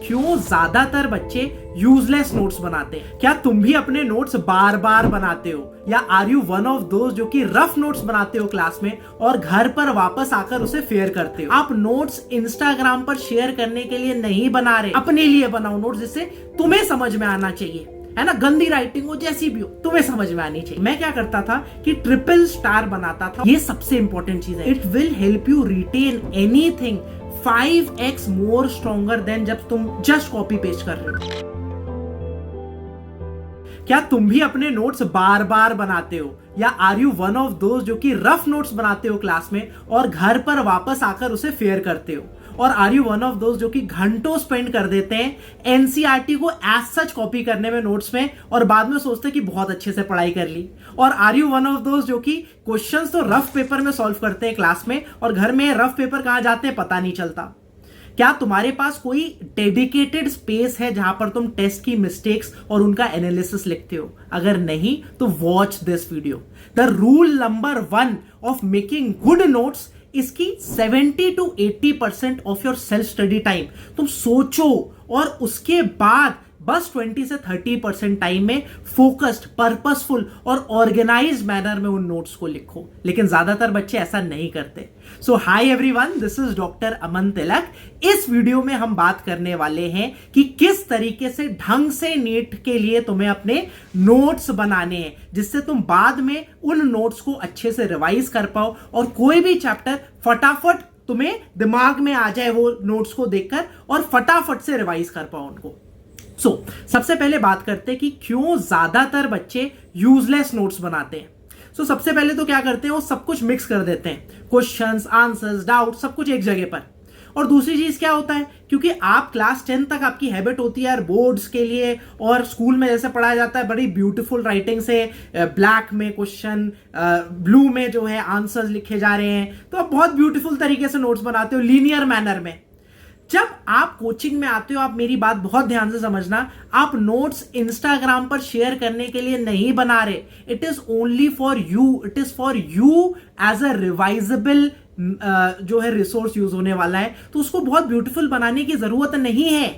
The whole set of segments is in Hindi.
क्यों ज्यादातर बच्चे यूजलेस नोट्स बनाते हैं। क्या तुम भी अपने नोट्स बार बार बनाते हो, या are you one of those जो कि रफ नोट्स बनाते हो क्लास में और घर पर वापस आकर उसे फेयर करते हो। आप नोट्स इंस्टाग्राम पर शेयर करने के लिए नहीं बना रहे, अपने लिए बनाओ नोट्स जिससे तुम्हें समझ में आना चाहिए, है ना। गंदी राइटिंग हो, जैसी भी हो, तुम्हें समझ में आनी चाहिए। मैं क्या करता था कि ट्रिपल स्टार बनाता था। ये सबसे इंपॉर्टेंट चीज है। It will help you retain anything 5x more stronger than जब तुम जस्ट कॉपी पेस्ट कर रहे हो। क्या तुम भी अपने नोट्स बार बार बनाते हो, या are you one of those जो कि रफ नोट्स बनाते हो क्लास में और घर पर वापस आकर उसे फेयर करते हो। और are you one of those जो कि घंटों स्पेंड कर देते हैं एनसीईआरटी को एज सच कॉपी करने में नोट्स में, और बाद में सोचते कि बहुत अच्छे से पढ़ाई कर ली। और are you one of those जो कि क्वेश्चंस तो रफ पेपर में सॉल्व करते हैं क्लास में, और घर में रफ पेपर कहां जाते हैं पता नहीं चलता। क्या तुम्हारे पास कोई डेडिकेटेड स्पेस है जहां पर तुम टेस्ट की मिस्टेक्स और उनका एनालिसिस लिखते हो? अगर नहीं तो watch this video. The rule number 1 of making good notes इसकी 70 to 80% of your self study time तुम सोचो, और उसके बाद बस 20 से 30% टाइम में फोकस्ड, पर्पसफुल और ऑर्गेनाइज्ड मैनर में उन नोट्स को लिखो। लेकिन ज्यादातर बच्चे ऐसा नहीं करते। So hi everyone, this is doctor Aman Tilak. इस वीडियो में हम बात करने वाले हैं कि किस तरीके से ढंग से नीट के लिए तुम्हें अपने नोट्स बनाने हैं, जिससे तुम बाद में उन नोट्स को अच्छे से रिवाइज कर पाओ और कोई भी चैप्टर फटाफट तुम्हें दिमाग में आ जाए वो नोट्स को देखकर, और फटाफट से रिवाइज कर पाओ उनको। सबसे पहले बात करते हैं कि क्यों ज्यादातर बच्चे यूजलेस नोट्स बनाते हैं। सबसे पहले तो क्या करते हैं, वो सब कुछ मिक्स कर देते हैं, क्वेश्चंस, आंसर्स, डाउट, सब कुछ एक जगह पर। और दूसरी चीज क्या होता है, क्योंकि आप क्लास 10 तक आपकी हैबिट होती है यार बोर्ड्स के लिए, और स्कूल में जैसे पढ़ाया जाता है बड़ी ब्यूटीफुल राइटिंग से, ब्लैक में क्वेश्चन, ब्लू में जो है आंसर्स लिखे जा रहे हैं, तो आप बहुत ब्यूटीफुल तरीके से नोट्स बनाते हो लीनियर मैनर में। जब आप कोचिंग में आते हो, आप मेरी बात बहुत ध्यान से समझना, आप नोट्स इंस्टाग्राम पर शेयर करने के लिए नहीं बना रहे। It is only for you, it is for you as a revisable जो है रिसोर्स यूज होने वाला है। तो उसको बहुत ब्यूटीफुल बनाने की जरूरत नहीं है।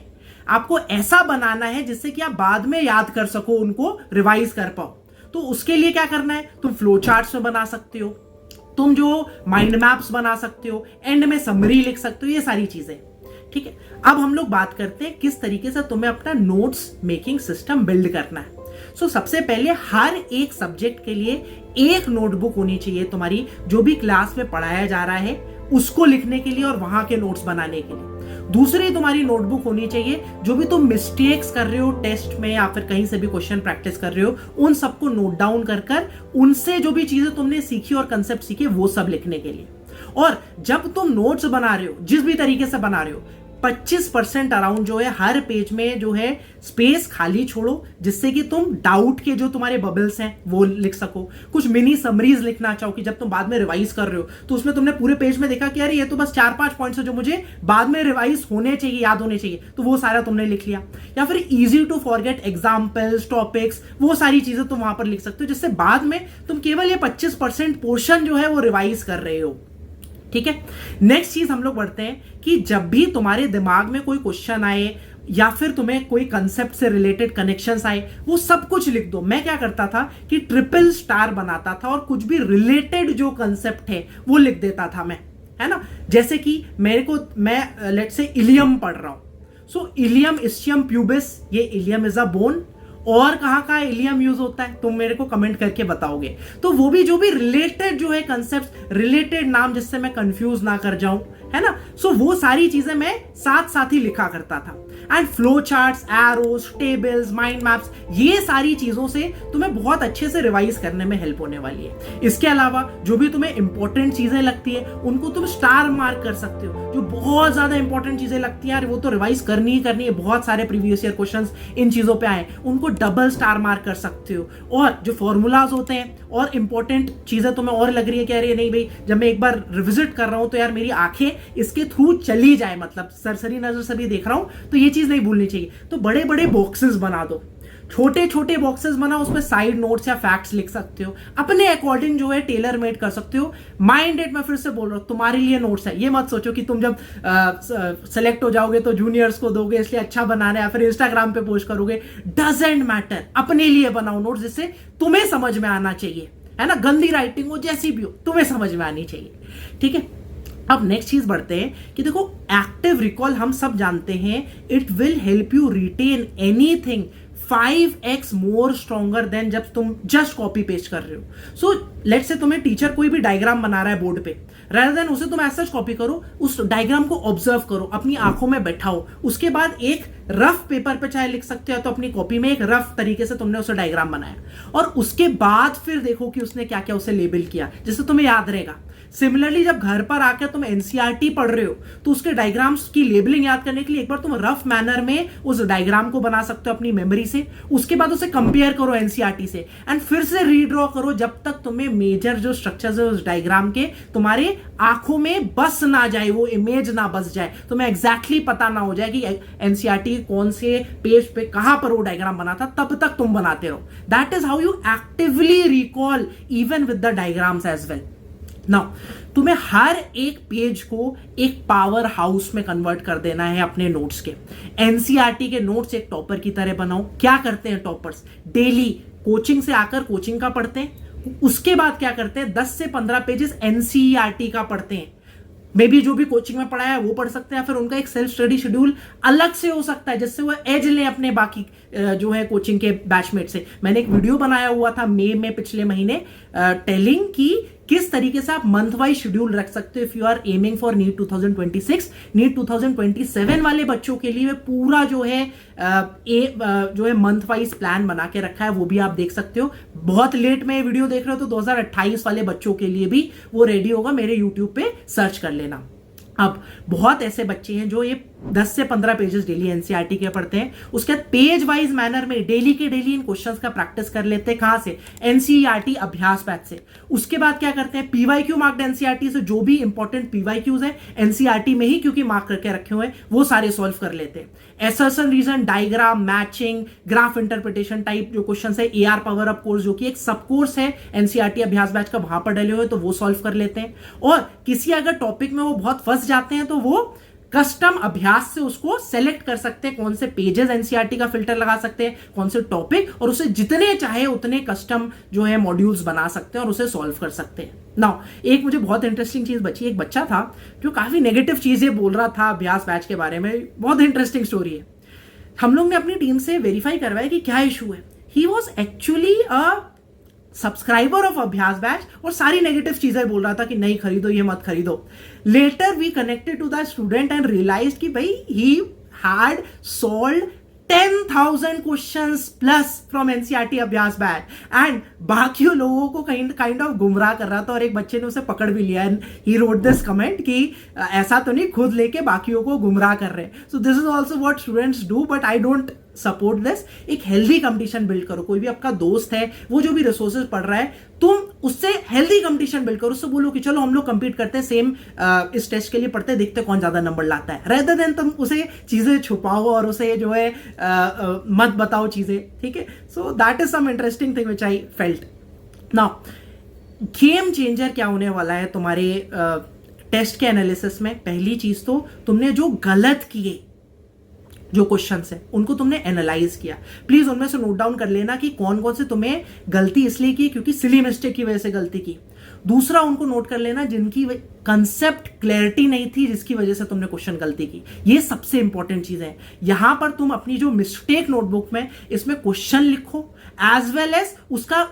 आपको ऐसा बनाना है जिससे कि आप बाद में याद कर सको, उनको रिवाइज कर पाओ। तो उसके लिए क्या करना है, तुम फ्लो चार्ट्स में बना सकते हो, तुम जो माइंड मैप्स बना सकते हो, एंड में समरी लिख सकते हो, ये सारी चीजें। ठीक है, अब हम लोग बात करते हैं किस तरीके से तुम्हें अपना नोट्स मेकिंग सिस्टम बिल्ड करना है। सबसे पहले हर एक सब्जेक्ट के लिए एक नोटबुक होनी चाहिए तुम्हारी, जो भी क्लास में पढ़ाया जा रहा है उसको लिखने के लिए और वहां के नोट्स बनाने के लिए। दूसरी तुम्हारी नोटबुक होनी चाहिए जो भी तुम मिस्टेक्स कर रहे हो टेस्ट में या फिर कहीं से भी क्वेश्चन प्रैक्टिस कर रहे हो, उन सबको नोट डाउन कर उनसे जो भी चीजें तुमने सीखी और कंसेप्ट सीखे वो सब लिखने के लिए। और जब तुम नोट्स बना रहे हो, जिस भी तरीके से बना रहे हो, 25% अराउंड जो है हर पेज में जो है स्पेस खाली छोड़ो, जिससे कि तुम डाउट के जो तुम्हारे बबल्स हैं वो लिख सको। कुछ मिनी समरीज लिखना चाहो कि जब तुम बाद में रिवाइज कर रहे हो तो उसमें तुमने पूरे पेज में देखा कि यार ये तो बस 4-5 पॉइंट्स है जो मुझे बाद में रिवाइज होने चाहिए, याद होने चाहिए, तो वो सारा तुमने लिख लिया। या फिर easy to forget examples, topics, वो सारी चीजें तुम वहां पर लिख सकते हो, जिससे बाद में तुम केवल ये 25% पोर्शन जो है वो रिवाइज कर रहे हो। ठीक है, नेक्स्ट चीज हम लोग बढ़ते हैं कि जब भी तुम्हारे दिमाग में कोई क्वेश्चन आए या फिर तुम्हें कोई कंसेप्ट से रिलेटेड कनेक्शंस आए, वो सब कुछ लिख दो। मैं क्या करता था कि ट्रिपल स्टार बनाता था और कुछ भी रिलेटेड जो कंसेप्ट है वो लिख देता था मैं, है ना। जैसे कि मैं लेट्स से इलियम पढ़ रहा हूं, इलियम इस्चियम प्यूबिस, ये इलियम इज अ बोन, और कहां कहां इलियम यूज होता है तुम मेरे को कमेंट करके बताओगे। तो वो भी जो भी रिलेटेड जो है कंसेप्ट, रिलेटेड नाम, जिससे मैं कंफ्यूज ना कर जाऊं, है ना। वो सारी चीजें मैं साथ साथ ही लिखा करता था। And flow charts, arrows, tables, mind maps, ये सारी चीजों से तुम्हें बहुत अच्छे से रिवाइज करने में हेल्प होने वाली है। इसके अलावा जो भी तुम्हें इंपॉर्टेंट चीजें लगती है उनको तुम स्टार मार्क कर सकते हो। जो बहुत ज्यादा इंपॉर्टेंट चीजें लगती है यार वो तो रिवाइज करनी ही करनी है, बहुत सारे प्रीवियस ईयर क्वेश्चंस इन चीजों पे आए, उनको डबल स्टार मार्क कर सकते हो। और जो फॉर्मूलाज होते हैं और इंपॉर्टेंट चीजें तुम्हें और लग रही है कि यार ये नहीं भाई, जब मैं एक बार रिविजिट कर रहा हूं तो यार मेरी आंखें इसके थ्रू चली जाए, मतलब सरसरी नजर से भी देख रहा हूं, तो ये चीज नहीं भूलनी चाहिए, तो बड़े बड़े बॉक्सेस बना दो। छोटे छोटे बॉक्सेस बनाओ, उसमें साइड नोट्स या फैक्ट्स लिख सकते हो, अपने अकॉर्डिंग जो है टेलर मेड कर सकते हो। माइंड इट, मैं फिर से बोल रहा हूँ, तुम्हारे लिए नोट्स है। ये मत सोचो कि तुम जब सेलेक्ट हो जाओगे तो जूनियर्स को दोगे इसलिए अच्छा बनाना है या फिर इंस्टाग्राम पे पोस्ट करोगे। डजेंट मैटर, अपने लिए बनाओ नोट्स जिससे तुम्हें समझ में आना चाहिए, है ना। गंदी राइटिंग हो, जैसी भी हो, तुम्हें समझ में आनी चाहिए, ठीक है। अब नेक्स्ट चीज बढ़ते हैं कि देखो, एक्टिव रिकॉल हम सब जानते हैं, it will help you retain anything 5x more stronger than जब तुम जस्ट कॉपी पेस्ट कर रहे हो। सो लेट्स से तुम्हें टीचर कोई भी डायग्राम बना रहा है बोर्ड पे, rather देन उसे तुम ऐसा कॉपी करो, उस डायग्राम को ऑब्जर्व करो, अपनी आंखों में बैठाओ, उसके बाद एक रफ पेपर पे चाहे लिख सकते हो तो अपनी कॉपी में एक रफ तरीके से तुमने उसे डायग्राम बनाया, और उसके बाद फिर देखो कि उसने क्या क्या उसे लेबल किया, जिससे तुम्हें याद रहेगा। सिमिलरली जब घर पर आकर तुम एनसीईआरटी पढ़ रहे हो तो उसके डायग्राम्स की लेबलिंग याद करने के लिए एक बार तुम रफ मैनर में उस डायग्राम को बना सकते हो अपनी मेमोरी से, उसके बाद उसे कंपेयर करो एनसीईआरटी से एंड फिर से रीड्रॉ करो जब तक तुम्हें मेजर जो स्ट्रक्चर्स है उस डायग्राम के तुम्हारे आंखों में बस ना जाए, वो इमेज ना बस जाए, तुम्हें एग्जैक्टली पता ना हो जाए कि एनसीईआरटी कौन से पेज पे कहां पर वो डायग्राम बना था, तब तक तुम बनाते रहो। That is how you actively recall even with the diagrams as well. Now तुम्हें हर एक पेज को एक पावर हाउस में कन्वर्ट कर देना है अपने नोट्स के। एनसीईआरटी के नोट्स एक टॉपर की तरह बनाओ। क्या करते हैं टॉपर्स? डेली कोचिंग से आकर कोचिंग का पढ़ते हैं, उसके बाद क्या करते हैं 10 से 15 पेजेस एनसीईआरटी का पढ़ते हैं। मे बी जो भी कोचिंग में पढ़ाया है वो पढ़ सकते हैं, फिर उनका एक सेल्फ स्टडी शेड्यूल अलग से हो सकता है जिससे वो एज लें अपने बाकी जो है कोचिंग के बैचमेट से। मैंने एक वीडियो बनाया हुआ था मई में पिछले महीने टेलिंग की किस तरीके से आप मंथ वाइज शेड्यूल रख सकते हो if you are aiming for NEET 2026। NEET 2027 वाले बच्चों के लिए पूरा जो है मंथ वाइज प्लान बना के रखा है, वो भी आप देख सकते हो। बहुत लेट में वीडियो देख रहे हो तो 2028 वाले बच्चों के लिए भी वो रेडी होगा, मेरे यूट्यूब पे सर्च कर लेना। अब बहुत ऐसे बच्चे हैं जो ये 10 से 15 पेजेस डेली एनसीईआरटी के पढ़ते हैं, उसके बाद पेज वाइज मैनर में डेली के डेली इन क्वेश्चंस का प्रैक्टिस कर लेते हैं। कहां से? एनसीईआरटी अभ्यास बैच से। उसके बाद क्या करते हैं, पीवाईक्यू मार्क्ड एनसीईआरटी से जो भी इंपॉर्टेंट पीवाईक्यूज है एनसीईआरटी में ही क्योंकि मार्क करके रखे हुए हैं वो सारे सॉल्व कर लेते हैं। Assertion, reason, diagram, matching, graph interpretation type जो क्वेश्चन है, एआर पावर अप कोर्स जो कि एक सब कोर्स है एनसीईआरटी अभ्यास बैच का, वहां पर डले हुए तो वो सॉल्व कर लेते हैं। और किसी अगर टॉपिक में वो बहुत फंस जाते हैं तो वो कस्टम अभ्यास से उसको सेलेक्ट कर सकते हैं, कौन से पेजेस एनसीईआरटी का फिल्टर लगा सकते हैं, कौन से टॉपिक, और उसे जितने चाहे उतने कस्टम जो है मॉड्यूल्स बना सकते हैं और उसे सॉल्व कर सकते हैं। नाउ एक मुझे बहुत इंटरेस्टिंग चीज बची, एक बच्चा था जो काफी नेगेटिव चीजें बोल रहा था अभ्यास बैच के बारे में। बहुत इंटरेस्टिंग स्टोरी है। हम लोग ने अपनी टीम से वेरीफाई करवाया कि क्या इशू है। He was actually a subscriber of अभ्यास बैच और सारी नेगेटिव चीजें बोल रहा था कि नहीं खरीदो, ये मत खरीदो। Later we connected to the student and realized कि भाई he had solved 10,000 questions plus from NCERT Abhyas batch and बाकी लोगों को काइंड ऑफ गुमराह कर रहा था, और एक बच्चे ने उसे पकड़ भी लिया and he wrote this comment कि ऐसा तो नहीं खुद लेके बाकियों को गुमराह कर रहे हैं। So this is also what students do, but I don't support this. एक हेल्दी कंपटीशन बिल्ड करो। कोई भी आपका दोस्त है वो जो भी रिसोर्सेज पढ़ रहा है, तुम उससे हेल्दी कंपटीशन बिल्ड करो, उससे बोलो कि चलो हम लोग कंपीट करते हैं, सेम इस टेस्ट के लिए पढ़ते हैं, देखते हैं कौन ज्यादा नंबर लाता है, रेदर देन तुम उसे चीजें छुपाओ और उसे जो है मत बताओ चीजें, ठीक है। So that is some interesting thing which I felt. Now game changer क्या होने वाला है तुम्हारे टेस्ट के एनालिसिस में? पहली चीज तो तुमने जो गलत किए जो क्वेश्चंस है उनको तुमने एनालाइज किया, प्लीज उनमें से नोट डाउन कर लेना कि कौन कौन से तुम्हें गलती इसलिए की क्योंकि सिली मिस्टेक की वजह से गलती की। दूसरा उनको नोट कर लेना जिनकी कंसेप्ट क्लैरिटी नहीं थी जिसकी वजह से तुमने क्वेश्चन गलती की। ये सबसे इंपॉर्टेंट चीज है। यहां पर तुम अपनी जो मिस्टेक नोटबुक में इसमें क्वेश्चन लिखो एज वेल एज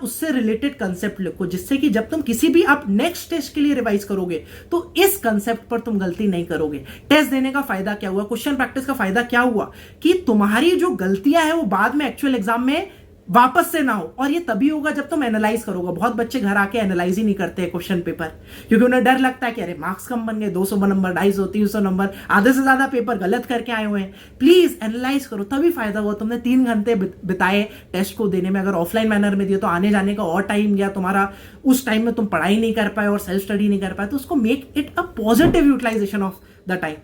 उससे रिलेटेड कंसेप्ट लिखो, जिससे कि जब तुम किसी भी आप नेक्स्ट टेस्ट के लिए रिवाइज करोगे तो इस कंसेप्ट पर तुम गलती नहीं करोगे। टेस्ट देने का फायदा क्या हुआ, क्वेश्चन प्रैक्टिस का फायदा क्या हुआ कि तुम्हारी जो गलतियां हैं वो बाद में एक्चुअल एग्जाम में वापस से ना हो, और ये तभी होगा जब तुम एनालाइज करोगे। बहुत बच्चे घर आके एनालाइज ही नहीं करते क्वेश्चन पेपर क्योंकि उन्हें डर लगता है कि अरे मार्क्स कम बन गए, 200 नंबर, 250, 300 नंबर, आधे से ज्यादा पेपर गलत करके आए हुए हैं। प्लीज एनालाइज करो, तभी फायदा हुआ। तुमने 3 घंटे बिताए टेस्ट को देने में, अगर ऑफलाइन मैनर में दिए तो आने जाने का और टाइम गया तुम्हारा, उस टाइम में तुम पढ़ाई नहीं कर पाए और सेल्फ स्टडी नहीं कर पाए, तो उसको make it a positive utilization of the time,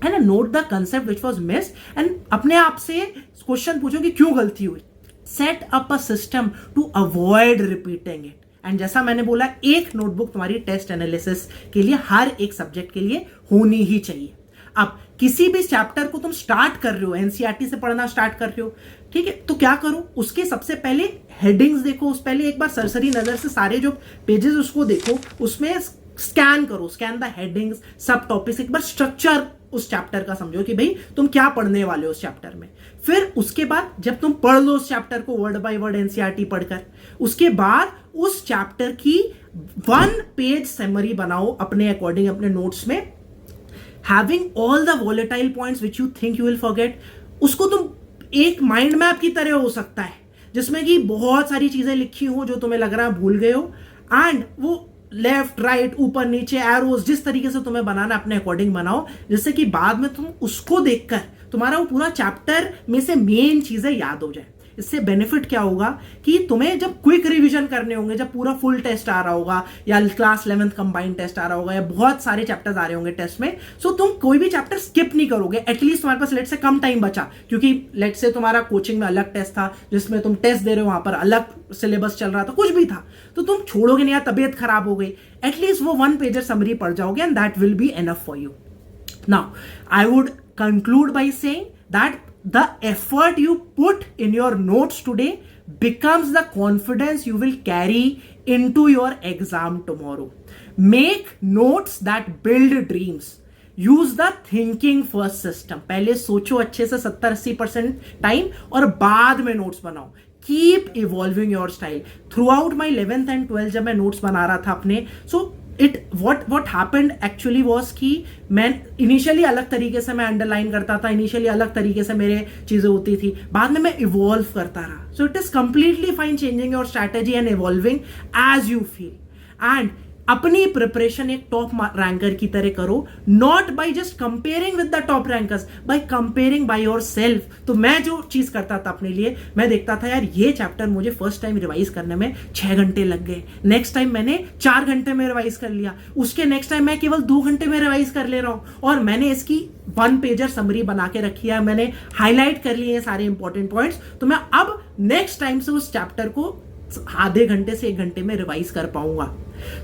है ना। Note the concept which was missed and अपने आप से क्वेश्चन पूछो कि क्यों गलती हुई। Set up a system to avoid repeating it. And जैसा मैंने बोला, एक नोटबुक तुम्हारी टेस्ट एनालिसिस के लिए हर एक सब्जेक्ट के लिए होनी ही चाहिए। अब किसी भी चैप्टर को तुम स्टार्ट कर रहे हो, एनसीईआरटी से पढ़ना स्टार्ट कर रहे हो, ठीक है, तो क्या करो, उसके सबसे पहले हेडिंग्स देखो, उस पहले एक बार सरसरी नजर से सारे जो पेजेस उसको देखो, उसमें स्कैन करो, स्कैन द हेडिंग्स, सब टॉपिक्स, एक बार स्ट्रक्चर उस चैप्टर का समझो कि भाई तुम क्या पढ़ने वाले हो उस चैप्टर में। फिर उसके बाद जब तुम पढ़ लो उस चैप्टर को वर्ड बाय वर्ड एनसीईआरटी पढ़कर, उसके बाद उस चैप्टर की 1 पेज समरी बनाओ अपने अकॉर्डिंग अपने नोट्स में, having all the volatile points which you think you will forget. उसको तुम एक माइंड मैप की तरह हो सकता है जिसमें कि बहुत सारी चीजें लिखी हो जो तुम्हें लग रहा है भूल गए हो, एंड वो लेफ्ट राइट ऊपर नीचे एरोज जिस तरीके से तुम्हें बनाना अपने अकॉर्डिंग बनाओ, जिससे कि बाद में तुम उसको देखकर तुम्हारा वो पूरा चैप्टर में से मेन चीजें याद हो जाए। इससे बेनिफिट क्या होगा कि तुम्हें जब क्विक रिवीजन करने होंगे, जब पूरा फुल टेस्ट आ रहा होगा या क्लास 11th कंबाइंड टेस्ट आ रहा होगा या बहुत सारे चैप्टर्स आ रहे होंगे टेस्ट में, सो तुम कोई भी चैप्टर स्किप नहीं करोगे। एटलीस्ट तुम्हारे पास लेट से कम टाइम बचा, क्योंकि लेट से तुम्हारा कोचिंग में अलग टेस्ट था जिसमें तुम टेस्ट दे रहे हो, वहां पर अलग सिलेबस चल रहा था, कुछ भी था, तो तुम छोड़ोगे नहीं, या तबीयत खराब हो गई, एटलीस्ट वो 1 पेजर समरी पढ़ जाओगे and that will be enough for you. Now I would conclude by saying that the effort you put in your notes today becomes the confidence you will carry into your exam tomorrow. Make notes that build dreams. Use the thinking first system. पहले सोचो अच्छे से 70-80% टाइम और बाद में नोट्स बनाओ। Keep evolving your style. Throughout my 11th and 12th जब मैं नोट्स बना रहा था अपने, so what happened actually was कि मैं इनिशियली अलग तरीके से मैं अंडरलाइन करता था, इनिशियली अलग तरीके से मेरे चीजें होती थी, बाद में मैं इवॉल्व करता रहा। So it is completely fine changing your strategy and evolving as you feel, and अपनी प्रिपरेशन एक टॉप रैंकर की तरह करो, not by just comparing with the top rankers, by comparing by yourself. तो मैं जो चीज करता था अपने लिए, मैं देखता था यार ये चैप्टर मुझे फर्स्ट टाइम रिवाइज करने में 6 घंटे लग गए, नेक्स्ट टाइम मैंने 4 घंटे में रिवाइज कर लिया, उसके नेक्स्ट टाइम मैं केवल 2 घंटे में रिवाइज कर ले रहा हूं, और मैंने इसकी 1 पेजर समरी बना के रखी है, मैंने हाईलाइट कर लिए सारे इंपॉर्टेंट पॉइंट्स, तो मैं अब नेक्स्ट टाइम से उस चैप्टर को आधे घंटे से 1 घंटे में रिवाइज कर पाऊंगा।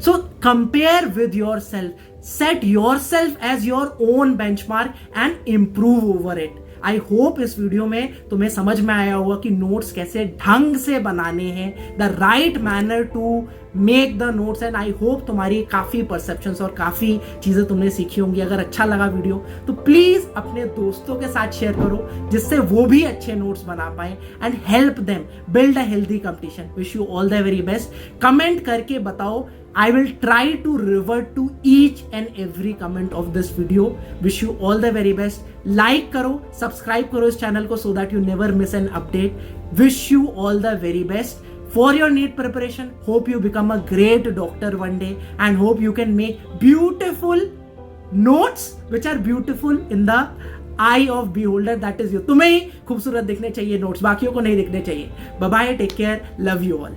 So compare with yourself, set yourself as your own benchmark and improve over it. I hope इस वीडियो में तुम्हें समझ में आया होगा कि नोट्स कैसे ढंग से बनाने हैं, the right manner to make the notes, and I hope तुम्हारी काफी परसेप्शंस और काफी चीजें तुमने सीखी होंगी। अगर अच्छा लगा वीडियो तो प्लीज अपने दोस्तों के साथ शेयर करो, जिससे वो भी अच्छे नोट्स बना पाए, and help them build a healthy competition. Wish you all the very best. Comment करके बताओ, I will try to revert to each and every comment of this video. Wish you all the very best. Like करो, subscribe करो इस चैनल को so that you never miss an update. Wish you all the very best for your NEET preparation. Hope you become a great doctor one day, and hope you can make beautiful notes which are beautiful in the eye of beholder. That is you. तुम्हें ही खूबसूरत दिखने चाहिए नोट्स, बाकियों को नहीं दिखने चाहिए। Bye bye, take care, love you all.